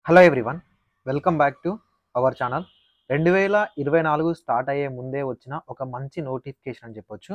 Hello everyone, welcome back to our channel. 2024 start అయ్యే ముందే వచ్చిన ఒక మంచి నోటిఫికేషన్ అని చెప్పొచ్చు.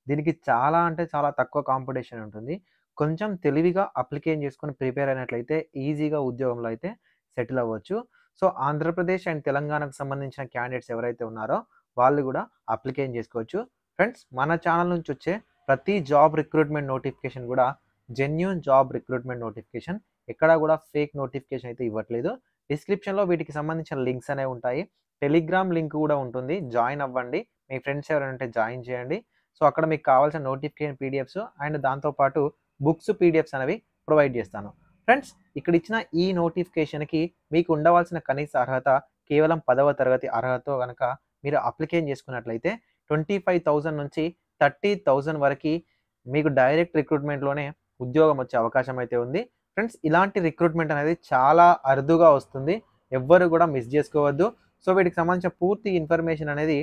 దీనికి చాలా అంటే చాలా తక్కువ కాంపిటీషన్ ఉంటుంది. కొంచెం తెలివిగా అప్లికేషన్ చేసుకొని ప్రిపేర్ అయినట్లయితే ఈజీగా ఉద్యోగంలో అయితే సెటిల్ అవ్వచ్చు. సో, ఆంధ్రప్రదేశ్ అండ్ తెలంగాణకు సంబంధించిన క్యాండిడేట్స్ ఎవరైతే ఉన్నారో వాళ్ళు కూడా అప్లికేషన్ చేసుకోవచ్చు. ఫ్రెండ్స్, మన ఛానల్ నుంచి వచ్చే ప్రతి జాబ్ రిక్రూట్మెంట్ నోటిఫికేషన్ కూడా జెన్యూన్ జాబ్ రిక్రూట్మెంట్ నోటిఫికేషన్. ఎక్కడా కూడా ఫేక్ నోటిఫికేషన్ అయితే ఇవ్వట్లేదు. డిస్క్రిప్షన్‌లో వీటికి సంబంధించిన లింక్స్ అనేవి ఉంటాయి. టెలిగ్రామ్ లింక్ కూడా ఉంటుంది. జాయిన్ అవ్వండి. మీ ఫ్రెండ్స్ ఎవరైనా ఉంటే జాయిన్ చేయండి. సో, అక్కడ మీకు కావాల్సిన నోటిఫికేషన్ పీడిఎఫ్స్ అండ్ దాంతో పాటు బుక్స్ పీడిఎఫ్స్ అనేవి ప్రొవైడ్ చేస్తాను. ఫ్రెండ్స్, ఇక్కడ ఇచ్చిన ఈ నోటిఫికేషన్‌కి మీకు ఉండవలసిన కనీస అర్హత కేవలం 10వ తరగతి అర్హతతో గనక మీరు అప్లికేషన్ చేసుకున్నట్లయితే 25,000 నుంచి 30,000 వరకి మీకు డైరెక్ట్ రిక్రూట్మెంట్‌లోనే ఉద్యోగం వచ్చే అవకాశం అయితే ఉంది. ఫ్రెండ్స్, ఇలాంటి రిక్రూట్మెంట్ అనేది చాలా అరుదుగా వస్తుంది. ఎవ్వరు కూడా మిస్ చేసుకోవద్దు. సో, వీటికి సంబంధించిన పూర్తి ఇన్ఫర్మేషన్ అనేది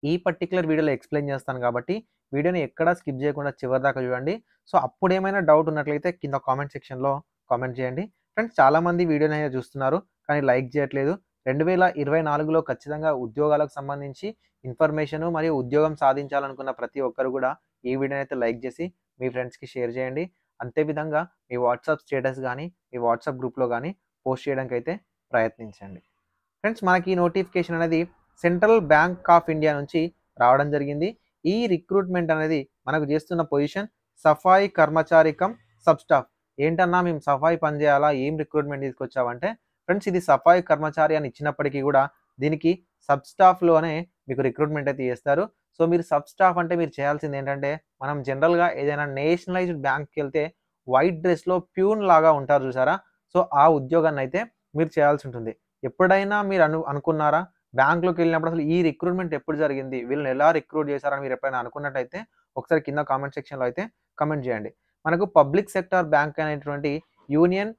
ఈ పర్టిక్యులర్ వీడియోలో ఎక్స్‌ప్లెయిన్ చేస్తాను కాబట్టి వీడియోని ఎక్కడా స్కిప్ చేయకుండా చివరిదాకా చూడండి. సో, అప్పుడేమైనా డౌట్ ఉన్నట్లయితే కింద కామెంట్ సెక్షన్‌లో కామెంట్ చేయండి. ఫ్రెండ్స్, చాలామంది వీడియోని అయితే చూస్తున్నారు కానీ లైక్ చేయట్లేదు. 2024లో ఖచ్చితంగా ఉద్యోగాలకు సంబంధించి ఇన్ఫర్మేషను మరియు ఉద్యోగం సాధించాలనుకున్న ప్రతి ఒక్కరు కూడా ఈ వీడియోని అయితే లైక్ చేసి మీ ఫ్రెండ్స్‌కి షేర్ చేయండి. అంతే విధంగా మీ వాట్సాప్ స్టేటస్ గానీ, మీ వాట్సాప్ గ్రూప్‌లో గానీ పోస్ట్ చేయడానికైతే ప్రయత్నించండి. ఫ్రెండ్స్, మనకి ఈ నోటిఫికేషన్ అనేది సెంట్రల్ బ్యాంక్ ఆఫ్ ఇండియా నుంచి రావడం జరిగింది. ఈ రిక్రూట్మెంట్ అనేది మనకు చేస్తున్న పొజిషన్ సఫాయి కర్మచారి కమ్ సబ్ స్టాఫ్. ఏంటన్నా మేము సఫాయి పని చేయాలా, ఏం రిక్రూట్మెంట్ తీసుకొచ్చావంటే, ఫ్రెండ్స్ ఇది సఫాయి కర్మచారి అని ఇచ్చినప్పటికీ కూడా దీనికి సబ్ స్టాఫ్‌లోనే మీకు రిక్రూట్మెంట్ అయితే చేస్తారు. సో, మీరు సబ్ స్టాఫ్ అంటే మీరు చేయాల్సింది ఏంటంటే, మనం జనరల్‌గా ఏదైనా నేషనలైజ్డ్ బ్యాంక్‌కెళ్తే వైట్ డ్రెస్‌లో ప్యూన్ లాగా ఉంటారు చూసారా? సో, ఆ ఉద్యోగాన్ని అయితే మీరు చేయాల్సి ఉంటుంది. ఎప్పుడైనా మీరు అనుకున్నారా? బ్యాంక్‌లోకి వెళ్ళినప్పుడు అసలు ఈ రిక్రూట్మెంట్ ఎప్పుడు జరిగింది? వీళ్ళని ఎలా రిక్రూట్ చేశారని మీరు ఎప్పుడైనా అనుకున్నట్టయితే ఒకసారి కింద కామెంట్ సెక్షన్‌లో అయితే కామెంట్ చేయండి. మనకు పబ్లిక్ సెక్టార్ బ్యాంక్ అనేటువంటి యూనియన్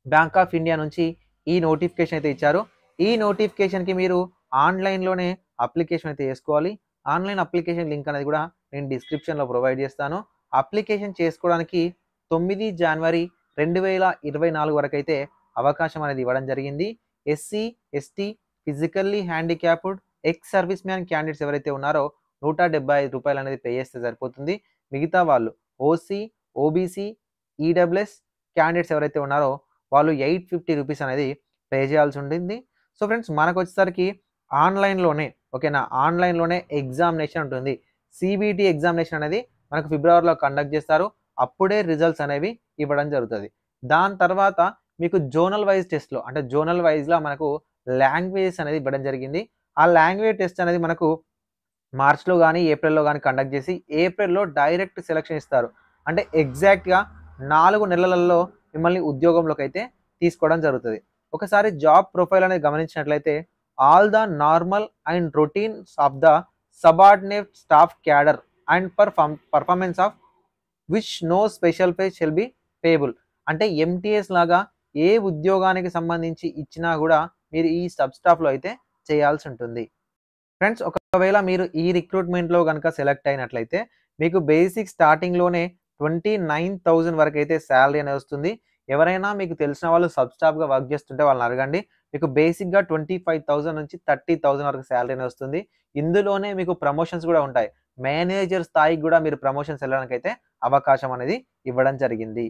బ్యాంక్ ఆఫ్ ఇండియా నుంచి ఈ నోటిఫికేషన్ అయితే ఇచ్చారు. ఈ నోటిఫికేషన్‌కి మీరు ఆన్‌లైన్‌లోనే అప్లికేషన్ అయితే చేసుకోవాలి. ఆన్‌లైన్ అప్లికేషన్ లింక్ అనేది కూడా నేను డిస్క్రిప్షన్‌లో ప్రొవైడ్ చేస్తాను. అప్లికేషన్ చేసుకోవడానికి 9 జనవరి 2024 వరకైతే అవకాశం అనేది ఇవ్వడం జరిగింది. SC, ST, physically handicapped, ex service man candidates ఎవరైతే ఉన్నారో రూ. 175 అనేది పే చేస్తే సరిపోతుంది. మిగతా వాళ్ళు ఓసీ, ఓబీసీ, ఈడబ్ల్యూఎస్ క్యాండిడేట్స్ ఎవరైతే ఉన్నారో వాళ్ళు ₹850 అనేది పే చేయాల్సి ఉంటుంది. సో, ఫ్రెండ్స్, మనకొచ్చేసరికి ఆన్‌లైన్‌లోనే ఓకేనా, ఆన్‌లైన్‌లోనే ఎగ్జామినేషన్ ఉంటుంది. సీబీటీ ఎగ్జామినేషన్ అనేది మనకు ఫిబ్రవరిలో కండక్ట్ చేస్తారు. అప్పుడే రిజల్ట్స్ అనేవి ఇవ్వడం జరుగుతది. దాని తర్వాత మీకు జోనల్ వైస్ టెస్ట్‌లో అంటే జోనల్ వైస్‌లా మనకు లాంగ్వేజెస్ అనేది ఇవ్వడం జరిగింది. ఆ లాంగ్వేజ్ టెస్ట్ అనేది మనకు మార్చ్‌లో గాని, ఏప్రిల్‌లో గాని కండక్ట్ చేసి ఏప్రిల్‌లో డైరెక్ట్ సెలక్షన్ ఇస్తారు. అంటే ఎగ్జాక్ట్‌గా 4 నెలలలో మిమ్మల్ని ఉద్యోగంలోకైతే తీసుకోవడం జరుగుతది. ఒకసారి జాబ్ ప్రొఫైల్ అనేది గమనించినట్లయితే all the normal and routines of the subordinate staff cadre and performance of which no special pay shall be payable. అంటే ఎంటీఎస్ లాగా ఏ ఉద్యోగానికి సంబంధించి ఇచ్చినా కూడా మీరు ఈ సబ్ స్టాఫ్‌లో అయితే చేయాల్సి ఉంటుంది. ఫ్రెండ్స్, ఒకవేళ మీరు ఈ రిక్రూట్మెంట్‌లో గనక సెలెక్ట్ అయినట్లయితే మీకు బేసిక్ స్టార్టింగ్‌లోనే 29,000 వరకైతే సాలరీ అనేది వస్తుంది. ఎవరైనా మీకు తెలిసిన వాళ్ళు సబ్ స్టాఫ్‌గా వర్క్ చేస్తుంటే వాళ్ళని అడగండి. మీకు బేసిక్‌గా 25,000 నుంచి 30,000 వరకు సాలరీ అనేది వస్తుంది. ఇందులోనే మీకు ప్రమోషన్స్ కూడా ఉంటాయి. మేనేజర్ స్థాయికి కూడా మీరు ప్రమోషన్స్ వెళ్ళడానికైతే అవకాశం అనేది ఇవ్వడం జరిగింది.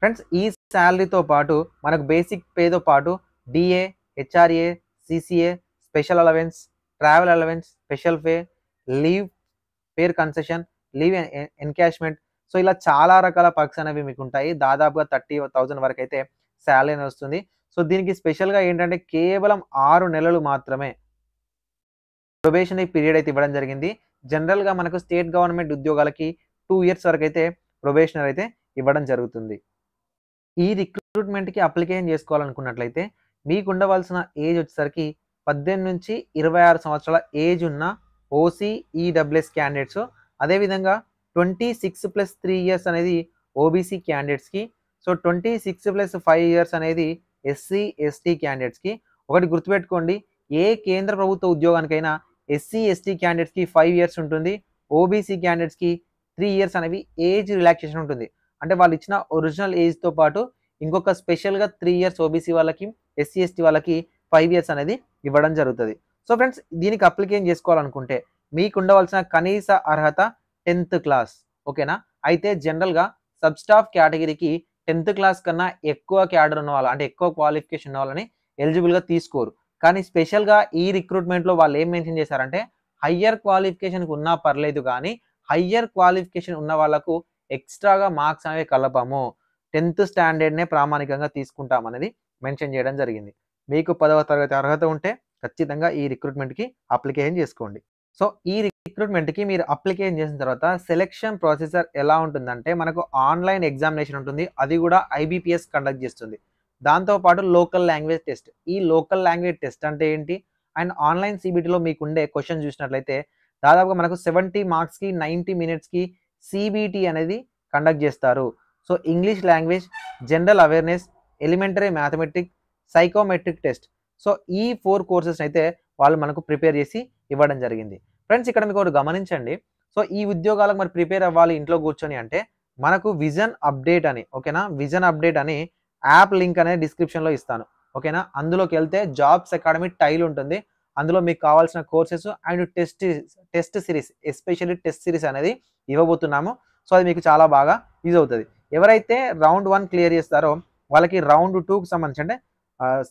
ఫ్రెండ్స్, ఈ సాలరీతో పాటు మనకు బేసిక్ పేతో పాటు DA, HRA, CCA, special allowance, travel allowance, special pay, leave fare concession, leave encashment, so ఇలా చాలా రకాల పర్క్స్ అనేవి మీకు ఉంటాయి. దాదాపుగా 30,000 వరకైతే సాలరీ అనేది వస్తుంది. సో, దీనికి స్పెషల్‌గా ఏంటంటే కేవలం 6 నెలలు మాత్రమే ప్రొబేషనరీ పీరియడ్ అయితే ఇవ్వడం జరిగింది. జనరల్‌గా మనకు స్టేట్ గవర్నమెంట్ ఉద్యోగాలకి 2 ఇయర్స్ వరకైతే ప్రొబేషనరీ అయితే ఇవ్వడం జరుగుతుంది. ఈ రిక్రూట్మెంట్‌కి అప్లికేషన్ చేసుకోవాలనుకున్నట్లయితే మీకు ఉండవలసిన ఏజ్ వచ్చేసరికి 18-26 సంవత్సరాల ఏజ్ ఉన్న ఓసీ, ఈడబ్ల్యూఎస్ క్యాండిడేట్స్, అదేవిధంగా 26+3 ఇయర్స్ అనేది ఓబీసీ క్యాండిడేట్స్‌కి, సో 26+5 ఇయర్స్ అనేది ఎస్సీ, ఎస్టీ క్యాండిడేట్స్‌కి. ఒకటి గుర్తుపెట్టుకోండి, ఏ కేంద్ర ప్రభుత్వ ఉద్యోగానికైనా ఎస్సీ, ఎస్టీ క్యాండిడేట్స్‌కి 5 ఇయర్స్ ఉంటుంది. ఓబీసీ క్యాండిడేట్స్‌కి 3 ఇయర్స్ అనేవి ఏజ్ రిలాక్సేషన్ ఉంటుంది. అంటే వాళ్ళు ఇచ్చిన ఒరిజినల్ ఏజ్‌తో పాటు ఇంకొక స్పెషల్‌గా 3 ఇయర్స్ ఓబీసీ వాళ్ళకి, ఎస్సీ ఎస్టీ వాళ్ళకి 5 ఇయర్స్ అనేది ఇవ్వడం జరుగుతుంది. సో ఫ్రెండ్స్ దీనికి అప్లికేషన్ చేసుకోవాలనుకుంటే మీకు ఉండవలసిన కనీస అర్హత 10th క్లాస్. ఓకేనా. అయితే జనరల్గా సబ్ స్టాఫ్ కేటగిరీకి 10th క్లాస్ కన్నా ఎక్కువ క్యాడర్ ఉన్న వాళ్ళు అంటే ఎక్కువ క్వాలిఫికేషన్ ఉన్న వాళ్ళని ఎలిజిబుల్గా తీసుకోరు. కానీ స్పెషల్గా ఈ రిక్రూట్మెంట్లో వాళ్ళు ఏం మెన్షన్ చేశారంటే హయ్యర్ క్వాలిఫికేషన్కి ఉన్నా పర్లేదు కానీ హయ్యర్ క్వాలిఫికేషన్ ఉన్న వాళ్ళకు ఎక్స్ట్రాగా మార్క్స్ అనేవి కలపము, 10th స్టాండర్డ్నే ప్రామాణికంగా తీసుకుంటాం అనేది మెన్షన్ చేయడం జరిగింది. మీకు 10వ తరగతి అర్హత ఉంటే ఖచ్చితంగా ఈ రిక్రూట్మెంట్కి అప్లికేషన్ చేసుకోండి. సో ఈ రిక్రూట్మెంట్కి మీరు అప్లికేషన్ చేసిన తర్వాత సెలెక్షన్ ప్రొసీజర్ ఎలా ఉంటుందంటే మనకు ఆన్లైన్ ఎగ్జామినేషన్ ఉంటుంది. అది కూడా ఐబీపీఎస్ కండక్ట్ చేస్తుంది. దాంతోపాటు లోకల్ లాంగ్వేజ్ టెస్ట్. ఈ లోకల్ లాంగ్వేజ్ టెస్ట్ అంటే ఏంటి అండ్ ఆన్లైన్ సిబిటీలో మీకు ఉండే క్వశ్చన్ చూసినట్లయితే దాదాపుగా మనకు 70 మార్క్స్కి 90 మినిట్స్కి సిబిటి అనేది కండక్ట్ చేస్తారు. So English language, general awareness, elementary mathematics, psychometric test. So ఈ 4 కోర్సెస్ అయితే వాళ్ళు మనకు ప్రిపేర్ చేసి ఇవ్వడం జరిగింది. ఫ్రెండ్స్ ఇక్కడ మీకు ఒకటి గమనించండి. సో ఈ ఉద్యోగాలకు మరి ప్రిపేర్ అవ్వాలి ఇంట్లో కూర్చొని అంటే మనకు విజన్ అప్డేట్ అని, ఓకేనా, విజన్ అప్డేట్ అని యాప్ లింక్ అనేది డిస్క్రిప్షన్లో ఇస్తాను. ఓకేనా. అందులోకి వెళ్తే జాబ్స్ అకాడమీ టైల్ ఉంటుంది. అందులో మీకు కావాల్సిన courses and test series, especially test series అనేది ఇవ్వబోతున్నాము. సో అది మీకు చాలా బాగా యూజ్ అవుతుంది. ఎవరైతే రౌండ్ 1 క్లియర్ చేస్తారో వాళ్ళకి రౌండ్ 2కి సంబంధించి అంటే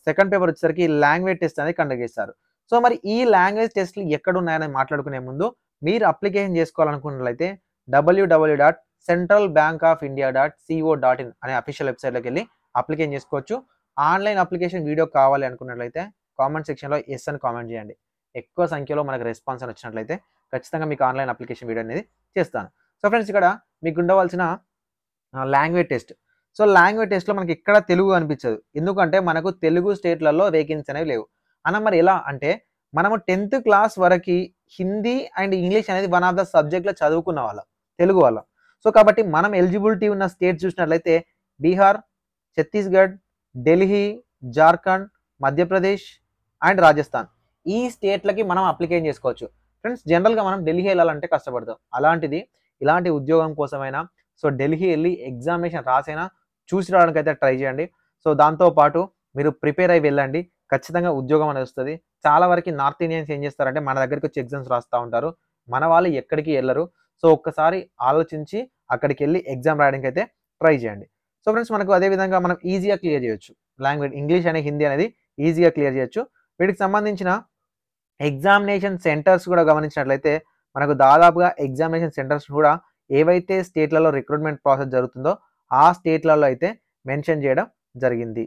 సెకండ్ పేపర్ వచ్చేసరికి లాంగ్వేజ్ టెస్ట్ అనేది కండక్ట్ చేస్తారు. సో మరి ఈ లాంగ్వేజ్ టెస్ట్లు ఎక్కడ ఉన్నాయని మాట్లాడుకునే ముందు మీరు అప్లికేషన్ చేసుకోవాలనుకున్నట్లయితే www.centralbankofindia.co.in అనే అఫీషియల్ వెబ్సైట్లోకి వెళ్ళి అప్లికేషన్ చేసుకోవచ్చు. ఆన్లైన్ అప్లికేషన్ వీడియో కావాలి అనుకున్నట్లయితే కామెంట్ సెక్షన్లో ఎస్ అని కామెంట్ చేయండి. ఎక్కువ సంఖ్యలో మనకు రెస్పాన్స్ అని వచ్చినట్లయితే ఖచ్చితంగా మీకు ఆన్లైన్ అప్లికేషన్ వీడియో అనేది చేస్తాను. సో ఫ్రెండ్స్ ఇక్కడ మీకు ఉండవలసిన లాంగ్వేజ్ టెస్ట్. సో లాంగ్వేజ్ టెస్ట్లో మనకి ఇక్కడ తెలుగు అనిపించదు. ఎందుకంటే మనకు తెలుగు స్టేట్లలో వేకెన్సీ అనేవి లేవు. అన్న మరి ఎలా అంటే మనము 10th క్లాస్ వరకు హిందీ అండ్ ఇంగ్లీష్ అనేది వన్ ఆఫ్ ద సబ్జెక్ట్లో చదువుకున్న వాళ్ళం, తెలుగు వాళ్ళం. సో కాబట్టి మనం ఎలిజిబిలిటీ ఉన్న స్టేట్ చూసినట్లయితే బీహార్, ఛత్తీస్గఢ్, ఢిల్లీ, జార్ఖండ్, మధ్యప్రదేశ్ అండ్ రాజస్థాన్. ఈ స్టేట్లకి మనం అప్లికేషన్ చేసుకోవచ్చు. ఫ్రెండ్స్ జనరల్గా మనం ఢిల్లీ వెళ్ళాలంటే కష్టపడతాం. అలాంటిది ఇలాంటి ఉద్యోగం కోసమైనా సో ఢిల్లీ వెళ్ళి ఎగ్జామినేషన్ రాసైనా చూసి రావడానికి అయితే ట్రై చేయండి. సో దాంతోపాటు మీరు ప్రిపేర్ అయ్యి వెళ్ళండి, ఖచ్చితంగా ఉద్యోగం అనేది వస్తుంది. చాలా వరకు నార్త్ ఇండియన్స్ ఏం చేస్తారంటే మన దగ్గరికి వచ్చి ఎగ్జామ్స్ రాస్తూ ఉంటారు, మన వాళ్ళు ఎక్కడికి వెళ్ళరు. సో ఒక్కసారి ఆలోచించి అక్కడికి వెళ్ళి ఎగ్జామ్ రాయడానికి అయితే ట్రై చేయండి. సో ఫ్రెండ్స్ మనకు అదేవిధంగా మనం ఈజీగా క్లియర్ చేయొచ్చు. లాంగ్వేజ్ ఇంగ్లీష్ అనే హిందీ అనేది ఈజీగా క్లియర్ చేయొచ్చు. వీటికి సంబంధించిన ఎగ్జామినేషన్ సెంటర్స్ కూడా గమనించినట్లయితే మనకు దాదాపుగా ఎగ్జామినేషన్ సెంటర్స్ కూడా ఏవైతే స్టేట్లలో రిక్రూట్మెంట్ ప్రాసెస్ జరుగుతుందో ఆ స్టేట్లలో అయితే మెన్షన్ చేయడం జరిగింది.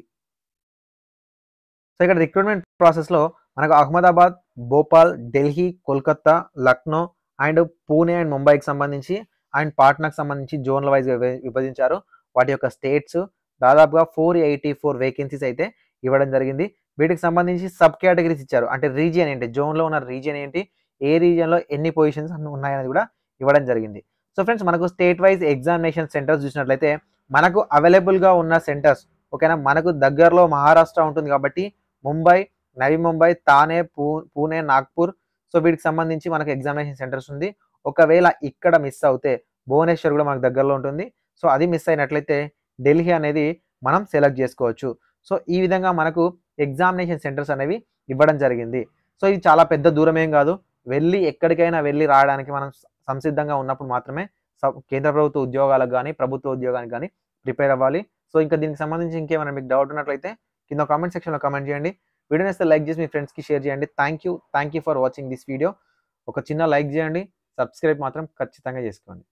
సో ఇక్కడ రిక్రూట్మెంట్ ప్రాసెస్లో మనకు అహ్మదాబాద్, భోపాల్, ఢిల్లీ, కోల్కతా, లక్నో అండ్ పూణే అండ్ ముంబైకి సంబంధించి అండ్ పాట్నాకు సంబంధించి జోన్ల వైజ్గా విభజించారు. వాటి యొక్క స్టేట్స్ దాదాపుగా 484 వేకెన్సీస్ అయితే ఇవ్వడం జరిగింది. వీటికి సంబంధించి సబ్ కేటగిరీస్ ఇచ్చారు. అంటే రీజియన్ ఏంటి, జోన్లో ఉన్న రీజియన్ ఏంటి, ఏ రీజియన్లో ఎన్ని పొజిషన్స్ ఉన్నాయనేది కూడా ఇవ్వడం జరిగింది. సో ఫ్రెండ్స్ మనకు స్టేట్ వైజ్ ఎగ్జామినేషన్ సెంటర్స్ చూసినట్లయితే మనకు అవైలబుల్గా ఉన్న సెంటర్స్, ఓకేనా, మనకు దగ్గరలో మహారాష్ట్ర ఉంటుంది కాబట్టి ముంబై, నవీ ముంబై, తానే, పూణే, నాగ్పూర్. సో వీటికి సంబంధించి మనకు ఎగ్జామినేషన్ సెంటర్స్ ఉంది. ఒకవేళ ఇక్కడ మిస్ అవుతే భువనేశ్వర్ కూడా మనకు దగ్గరలో ఉంటుంది. సో అది మిస్ అయినట్లయితే ఢిల్లీ అనేది మనం సెలెక్ట్ చేసుకోవచ్చు. సో ఈ విధంగా మనకు ఎగ్జామినేషన్ సెంటర్స్ అనేవి ఇవ్వడం జరిగింది. సో ఇది చాలా పెద్ద దూరం ఏం కాదు. వెళ్ళి ఎక్కడికైనా వెళ్ళి రావడానికి మనం సంసిద్ధంగా ఉన్నప్పుడు మాత్రమే కేంద్ర ప్రభుత్వ ఉద్యోగాలకు కానీ ప్రభుత్వ ఉద్యోగానికి కానీ ప్రిపేర్ అవ్వాలి. సో ఇంకా దీనికి సంబంధించి ఇంకేమైనా మీకు డౌట్ ఉన్నట్లయితే కింద కామెంట్ సెక్షన్లో కామెంట్ చేయండి. వీడియోని వస్తే లైక్ చేసి మీ ఫ్రెండ్స్కి షేర్ చేయండి. Thank you for watching this video. ఒక చిన్న లైక్ చేయండి, సబ్స్క్రైబ్ మాత్రం ఖచ్చితంగా చేసుకోండి.